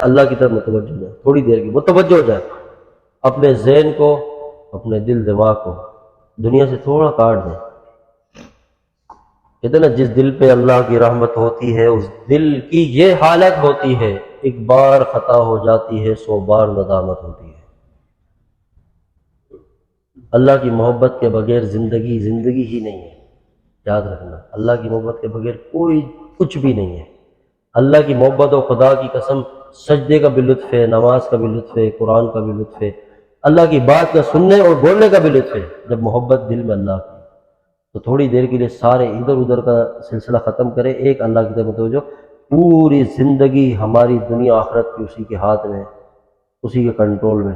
اللہ کی طرف متوجہ ہو جائے، تھوڑی دیر کی متوجہ ہو جائے، اپنے ذہن کو، اپنے دل دماغ کو دنیا سے تھوڑا کاٹ دیں۔ کہتے ہیں نا جس دل پہ اللہ کی رحمت ہوتی ہے اس دل کی یہ حالت ہوتی ہے، ایک بار خطا ہو جاتی ہے 100 بار ندامت ہوتی ہے۔ اللہ کی محبت کے بغیر زندگی ہی نہیں ہے، یاد رکھنا، اللہ کی محبت کے بغیر کوئی کچھ بھی نہیں ہے۔ اللہ کی محبت و خدا کی قسم سجدے کا بھی لطف ہے، نماز کا بھی لطف ہے، قرآن کا بھی لطف ہے، اللہ کی بات کا سننے اور بولنے کا بھی لطف ہے جب محبت دل میں اللہ کی۔ تو تھوڑی دیر کے لیے سارے ادھر ادھر کا سلسلہ ختم کرے، ایک اللہ کی طرف متوجہ، پوری زندگی ہماری دنیا آخرت کی اسی کے ہاتھ میں، اسی کے کنٹرول میں،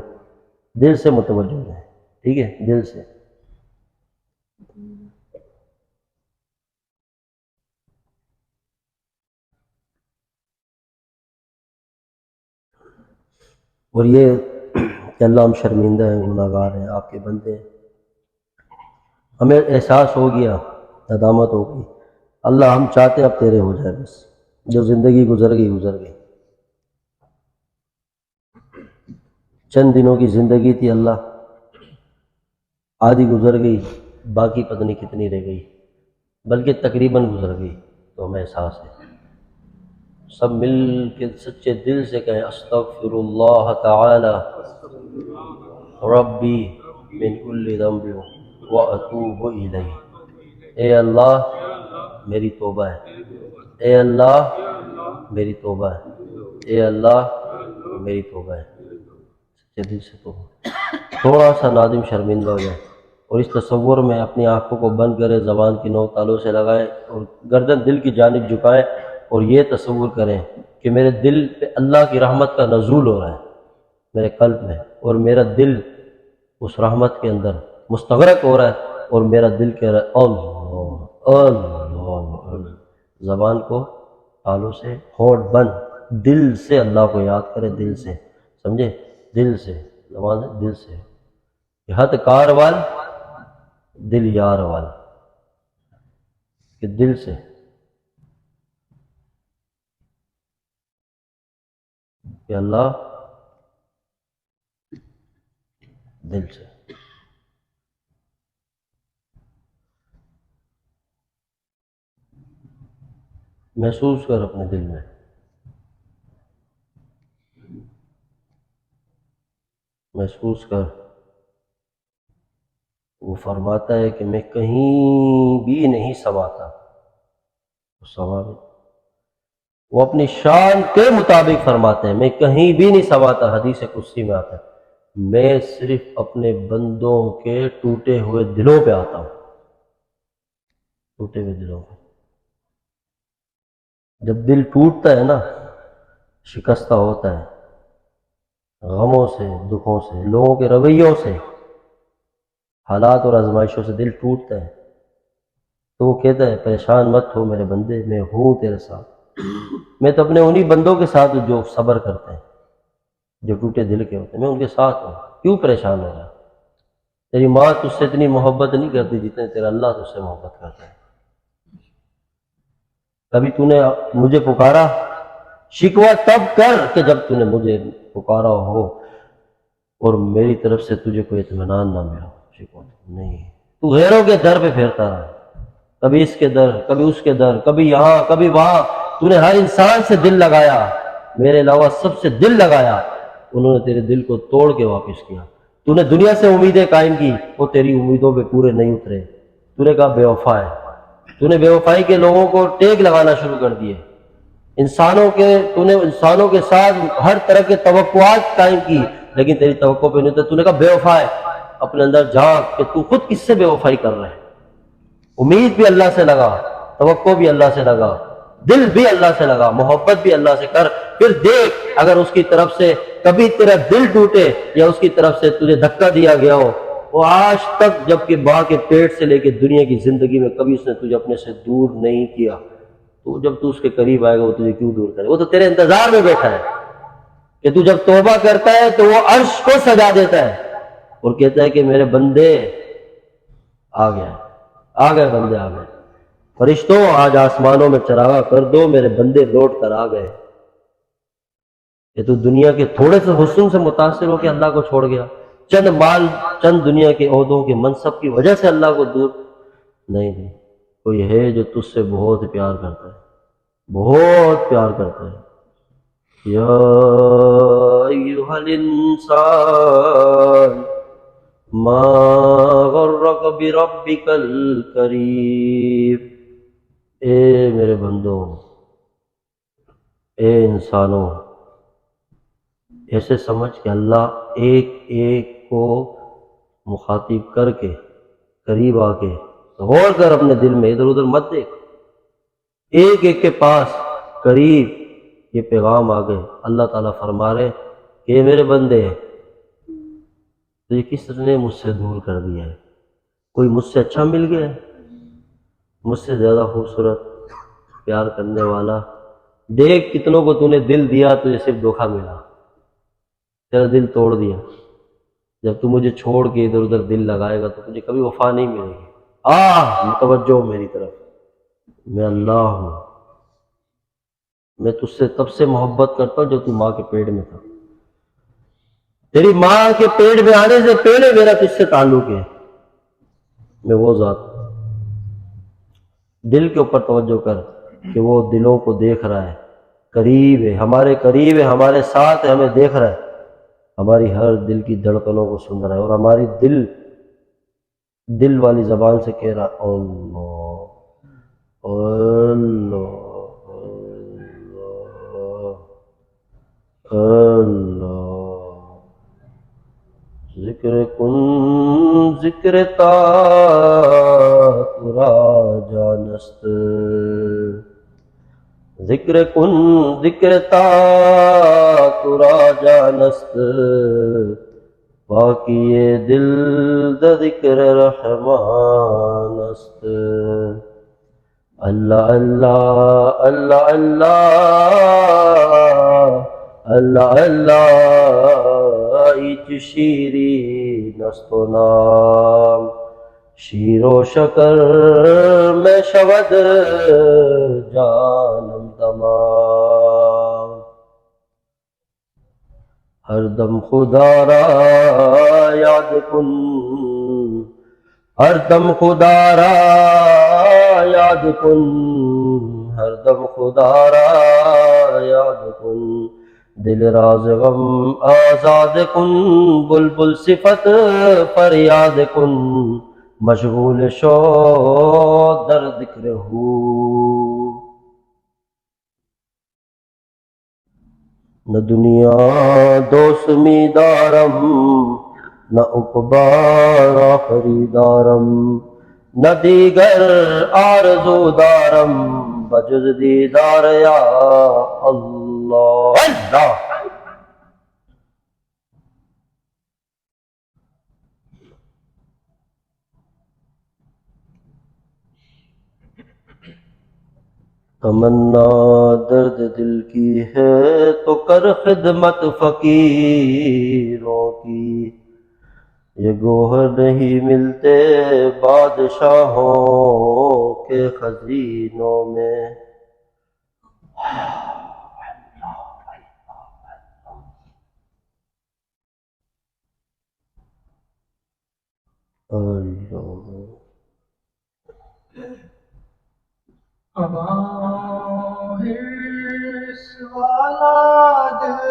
دل سے متوجہ ہو جائے، ٹھیک ہے، دل سے۔ اور یہ کہ اللہ ہم شرمندہ ہیں، گناہ گار ہیں، آپ کے بندے ہیں، ہمیں احساس ہو گیا، ندامت ہو گئی، اللہ ہم چاہتے اب تیرے ہو جائے، بس جو زندگی گزر گئی گزر گئی، چند دنوں کی زندگی تھی اللہ، آدھی گزر گئی، باقی پتہ نہیں کتنی رہ گئی، بلکہ تقریباً گزر گئی، تو ہمیں احساس ہے۔ سب مل کے سچے دل سے کہیں استغفر اللہ تعالی ربی من کل ذنب واتوب الیہ۔ اے اللہ میری توبہ ہے، اے اللہ میری توبہ ہے، اے اللہ میری توبہ ہے، سچے دل سے توبہ۔ تھوڑا سا نادم شرمندہ ہو جائے اور اس تصور میں اپنی آنکھوں کو بند کرے، زبان کی نوک تالوں سے لگائیں اور گردن دل کی جانب جھکائیں اور یہ تصور کریں کہ میرے دل پہ اللہ کی رحمت کا نزول ہو رہا ہے میرے قلب میں، اور میرا دل اس رحمت کے اندر مستغرق ہو رہا ہے، اور میرا دل کہہ رہا ہے اللہ اللہ اللہ۔ زبان کو تالوں سے، ہونٹ بند، دل سے اللہ کو یاد کرے، دل سے، سمجھے، دل سے، زبان سے، دل سے، ہتھ کار وال دل یار وال، کہ دل سے، کہ اللہ دل سے۔ محسوس کر اپنے دل میں، محسوس کر، وہ فرماتا ہے کہ میں کہیں بھی نہیں سماتا، وہ اپنی شان کے مطابق فرماتے ہیں میں کہیں بھی نہیں سماتا، حدیث قدسی میں آتا ہے میں صرف اپنے بندوں کے ٹوٹے ہوئے دلوں پہ آتا ہوں، ٹوٹے ہوئے دلوں پہ۔ جب دل ٹوٹتا ہے نا، شکستہ ہوتا ہے غموں سے، دکھوں سے، لوگوں کے رویوں سے، حالات اور آزمائشوں سے دل ٹوٹتا ہے، تو وہ کہتا ہے پریشان مت ہو میرے بندے، میں ہوں تیرے ساتھ۔ میں تو اپنے انہی بندوں کے ساتھ جو صبر کرتے ہیں، جو ٹوٹے دل کے ہوتے ہیں، میں ان کے ساتھ ہوں، کیوں پریشان ہو رہا ہے؟ تیری ماں تجھ سے اتنی محبت نہیں کرتی جتنے تیرا اللہ تجھ سے محبت کرتا ہے۔ کبھی تو نے مجھے پکارا، شکوہ تب کر کہ جب تو نے مجھے پکارا ہو اور میری طرف سے تجھے کوئی اطمینان نہ ملا، شکوہ نہیں، تو غیروں کے در پہ پھیرتا رہا، کبھی اس کے در، کبھی اس کے در، کبھی یہاں کبھی وہاں، تو نے ہر انسان سے دل لگایا، میرے علاوہ سب سے دل لگایا، انہوں نے تیرے دل کو توڑ کے واپس کیا۔ تو نے دنیا سے امیدیں قائم کی، وہ تیری امیدوں پہ پورے نہیں اترے، تو نے کہا بے وفا ہے، تو نے بے وفائی کے لوگوں کو ٹیگ لگانا شروع کر دیے، تو نے انسانوں کے ساتھ ہر طرح کے توقعات قائم کی، لیکن تیری توقع پہ نہیں اترے، تو نے کہا بے وفا ہے۔ اپنے اندر جھانک کہ تو خود کس سے بے وفائی کر رہے ہے، امید بھی اللہ سے لگا، توقع بھی اللہ سے لگا، دل بھی اللہ سے لگا، محبت بھی اللہ سے کر، پھر دیکھ اگر اس کی طرف سے کبھی تیرا دل ٹوٹے یا اس کی طرف سے تجھے دھکا دیا گیا ہو، وہ آج تک جب کہ ماں کے پیٹ سے لے کے دنیا کی زندگی میں کبھی اس نے تجھے اپنے سے دور نہیں کیا، تو جب تو اس کے قریب آئے گا وہ تجھے کیوں دور کرے؟ وہ تو تیرے انتظار میں بیٹھا ہے کہ تو جب توبہ کرتا ہے تو وہ عرش کو سجا دیتا ہے اور کہتا ہے کہ میرے بندے آ گئے، آ گئے بندے، آ گئے، فرشتوں آج آسمانوں میں چراغاں کر دو، میرے بندے لوٹ کر آ گئے۔ یہ تو دنیا کے تھوڑے سے حسن سے متاثر ہو کے اللہ کو چھوڑ گیا، چند مال، چند دنیا کے عہدوں کے منصب کی وجہ سے اللہ کو دور نہیں، کوئی ہے جو تجھ سے بہت پیار کرتا ہے، بہت پیار کرتا ہے۔ یا ایھا الانسان ما غرک بربک الکریم، اے میرے بندوں، اے انسانوں، ایسے سمجھ کہ اللہ ایک ایک کو مخاطب کر کے، قریب آ کے غور کر اپنے دل میں، ادھر ادھر مت دیکھ، ایک ایک کے پاس قریب یہ پیغام آ گئے۔ اللہ تعالیٰ فرما رہے کہ اے میرے بندے، تو یہ کس نے مجھ سے دور کر دیا ہے؟ کوئی مجھ سے اچھا مل گیا ہے، مجھ سے زیادہ خوبصورت، پیار کرنے والا؟ دیکھ کتنوں کو تو نے دل دیا، تجھے صرف دھوکہ ملا، تیرا دل توڑ دیا۔ جب تو مجھے چھوڑ کے ادھر ادھر دل لگائے گا تو تجھے کبھی وفا نہیں ملے گی۔ متوجہ ہو میری طرف، میں اللہ ہوں، میں تجھ سے تب سے محبت کرتا ہوں جب تو ماں کے پیٹ میں تھا، تیری ماں کے پیٹ میں آنے سے پہلے میرا تجھ سے تعلق ہے، میں وہ ذات ہوں۔ دل کے اوپر توجہ کر کہ وہ دلوں کو دیکھ رہا ہے، قریب ہے، ہمارے قریب ہے، ہمارے ساتھ ہے، ہمیں دیکھ رہا ہے، ہماری ہر دل کی دھڑکنوں کو سن رہا ہے، اور ہماری دل والی زبان سے کہہ رہا اللہ اللہ اللہ۔ ذکر کن ذکر تا ترا جانست، ذکر کن ذکر تا ترا جانست، باقی دل د ذکر رحمان است۔ اللہ اللہ اللہ اللہ اللہ اللہ، ایچ شیرین است و نام، شیر و شکر میں شود جانم تمام۔ ہر دم خدا را یاد کن، ہر دم خدا را یاد کن، ہر دم خدا را یاد کن، دل راز غم آزاد کن، بلبل صفت فریاد کن، مشغول شو در ذکر ہو۔ نہ دنیا دوست می دارم، نہ عقبی را خریدارم، نہ دیگر آرزو دارم بجز دیدار یا اللہ اللہ۔ تمنا درد دل کی ہے تو کر خدمت فقیروں کی، یہ گوہر نہیں ملتے بادشاہوں کے خزینوں میں۔ حرص والا دل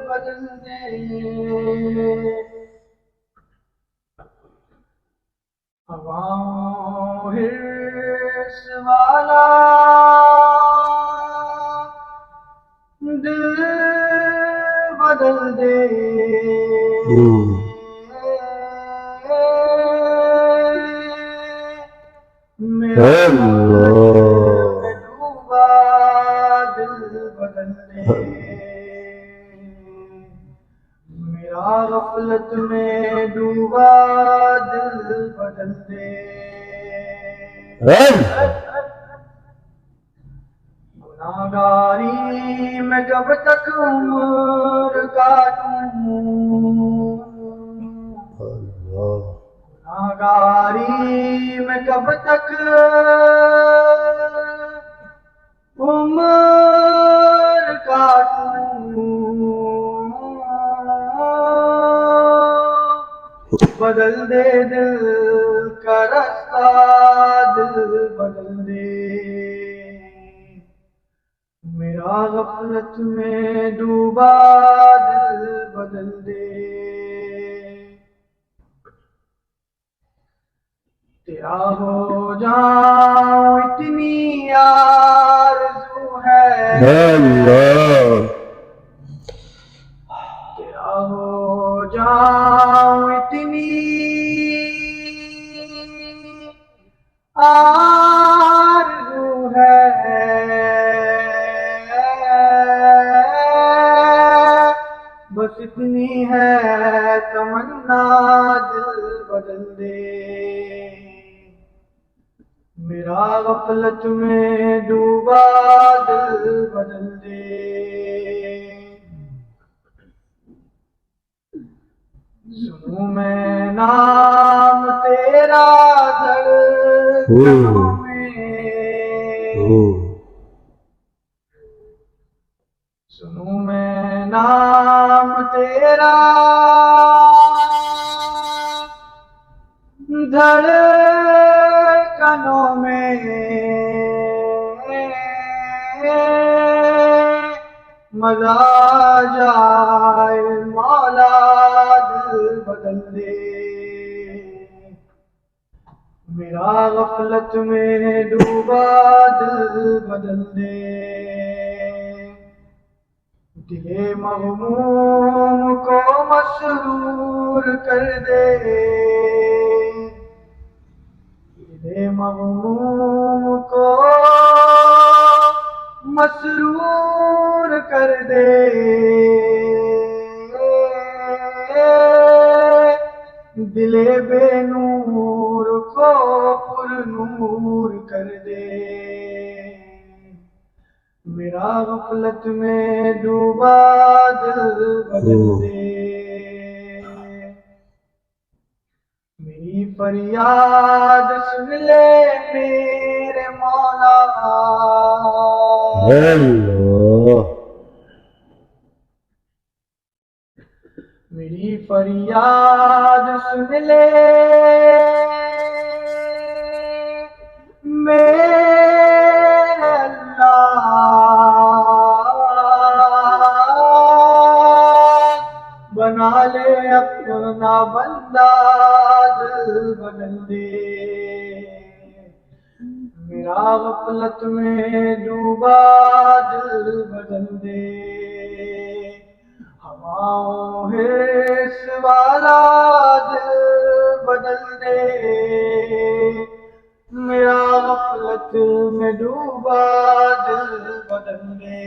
بدل دے، حرص والا دل بدل دے، ڈوبا دل بدل دے، میرا غفلت میں ڈوبا دل بدل دے۔ گناہگاری میں کب تک عمر کاٹوں، گناہگاری میں کب تک عمر کاٹوں، بدل دے دل کا راستہ، دل بدل دے میرا غفلت میں ڈوبا دل بدل دے تیرا ہو جاؤں اتنی آرزو ہے، اللہ تیرا ہو جاؤں اتنی آرزو ہے، بس اتنی ہے تمنا دل بدل دے میرا غفلت میں ڈوبا دل بدل دے سنوں میں نام تیرا دھڑکنوں میں، سنوں میں نام تیرا دھڑکنوں میں، مزہ آ جائے مولا دل بدل دے میرا غفلت میں ڈوبا دل بدل دے دل مغموم کو مسرور کر دے دل مغموم کو مسرور کر دے دل بے نور کو پر نور کر دے میرا غفلت میں ڈوبا دل بدل دے میری فریاد سن لے میرے مولا اللہ میری فریاد سن لے میرے اللہ بنا لے اپنا بندہ دل بدل دے میرا غفلت میں ڈوبا دل بدل دے ہواؤں حرص والا دل بدل دے میرا غفلت میں ڈوبا دل بدل دے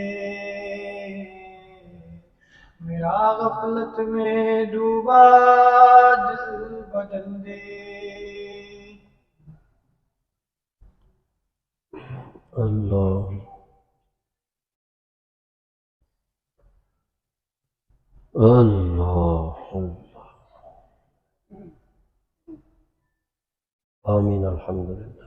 میرا غفلت میں ڈوبا دل بدل دے اللہ اللہ اللہ آمین الحمدللہ